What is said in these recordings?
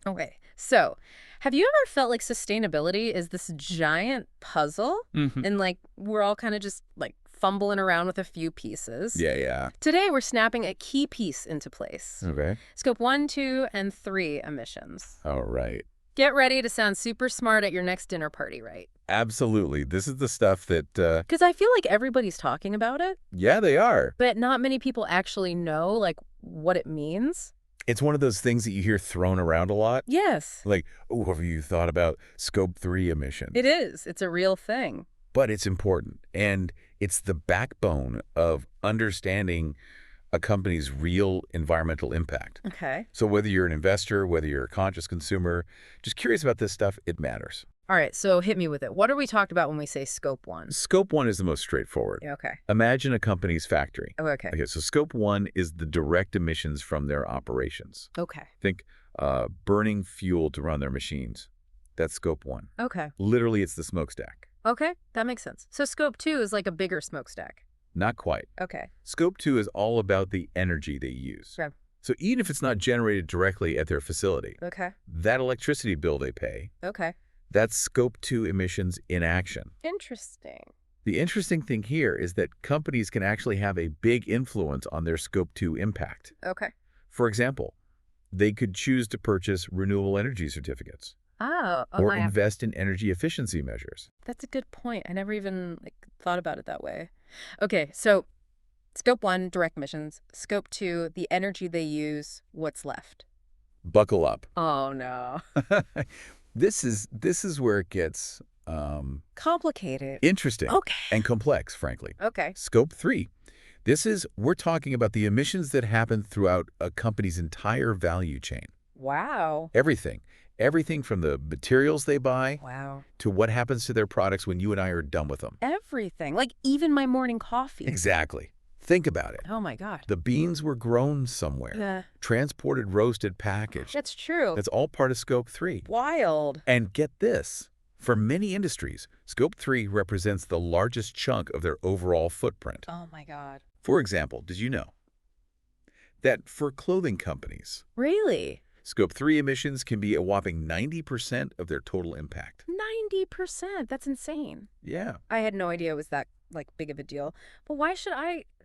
Okay. So, have you ever felt like sustainability is this giant puzzle Hmm. and like we're all kind of just like fumbling around with a few pieces? Yeah, yeah. Today, we're snapping a key piece into place. Okay. Scope 1, 2, and 3 emissions. All right. Get ready to sound super smart at your next dinner party, right? Absolutely. This is the stuff that, Because I feel like everybody's talking about it, yeah, they are. but not many people actually know like what it means. It's one of those things that you hear thrown around a lot. Yes, Like, oh, have you thought about Scope 3 emissions? it is. It's a real thing. But it's important. And it's the backbone of understanding a company's real environmental impact. Okay. So whether you're an investor, whether you're a conscious consumer, just curious about this stuff, it matters. All right, so hit me with it. What are we talking about when we say scope 1? Scope 1 is the most straightforward. Yeah, okay. Imagine a company's factory. Oh, okay. Okay, so Scope 1 is the direct emissions from their operations. Okay. Think burning fuel to run their machines. That's Scope 1. Okay. Literally, it's the smokestack. Okay, that makes sense. So scope 2 is like a bigger smokestack. Not quite. Okay. Scope 2 is all about the energy they use. Yeah. So even if it's not generated directly at their facility, Okay. that electricity bill they pay, Okay. that's Scope 2 emissions in action. Interesting. The interesting thing here is that companies can actually have a big influence on their Scope 2 impact. Okay. For example, they could choose to purchase renewable energy certificates Oh, or invest in energy efficiency measures. that's a good point. I never even like thought about it that way. Okay, so scope 1, direct emissions. Scope 2, the energy they use, what's left? Buckle up. Oh, no. This is where it gets Complicated. interesting Okay. and complex, frankly. Okay. Scope 3. We're talking about the emissions that happen throughout a company's entire value chain. Wow. Everything. Everything from the materials they buy Wow. to what happens to their products when you and I are done with them. Everything. Like even my morning coffee. Exactly. Think about it. Oh, my God. The beans were grown somewhere, Yeah, transported, roasted, packaged. that's true. That's all part of Scope 3. Wild. And get this. For many industries, Scope 3 represents the largest chunk of their overall footprint. Oh, my God. For example, did you know that for clothing companies, Really? Scope 3 emissions can be a whopping 90% of their total impact? 90%. That's insane. Yeah. I had no idea it was that like big of a deal. But why should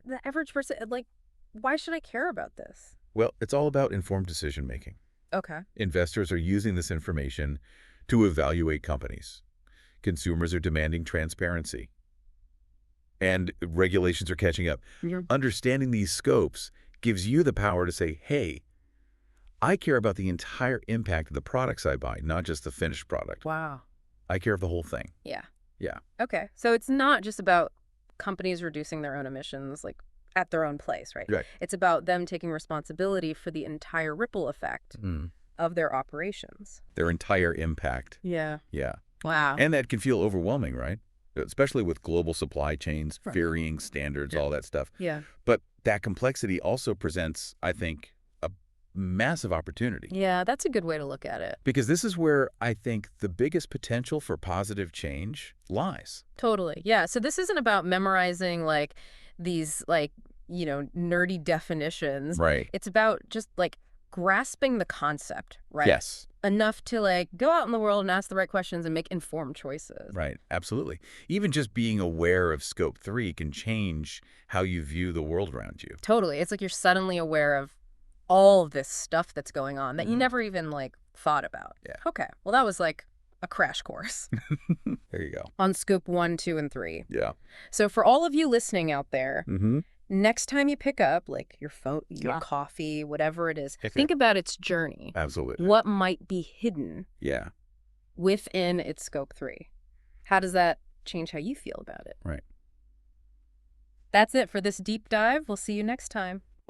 the average person, like, why should I care about this? Well, it's all about informed decision making. Okay. Investors are using this information to evaluate companies. Consumers are demanding transparency. And regulations are catching up. Yeah. Understanding these scopes gives you the power to say, hey, I care about the entire impact of the products I buy, not just the finished product. Wow. I care of the whole thing. Yeah. Yeah. Okay. So it's not just about companies reducing their own emissions, like at their own place, right? Right. It's about them taking responsibility for the entire ripple effect of their operations. Their entire impact. Yeah. Yeah. Wow. And that can feel overwhelming, right? Especially with global supply chains, Right. varying standards, all that stuff. Yeah. But that complexity also presents, I think, a massive opportunity. Yeah, that's a good way to look at it. Because this is where I think the biggest potential for positive change lies. Totally. Yeah. So this isn't about memorizing like these like, nerdy definitions. Right. It's about just like grasping the concept, right? Yes. Enough to like go out in the world and ask the right questions and make informed choices. Right. Absolutely. Even just being aware of Scope 3 can change how you view the world around you. Totally. It's like you're suddenly aware of all of this stuff that's going on that you Mhm. never even like thought about. Yeah. Okay. Well, that was like a crash course There you go. on scope 1, 2, and 3. Yeah. So for all of you listening out there, Mm-hmm. next time you pick up like your phone, your Yeah. coffee, whatever it is, Okay. think about its journey. Absolutely. What might be hidden Yeah. within its scope 3? How does that change how you feel about it? Right. That's it for this deep dive. We'll see you next time.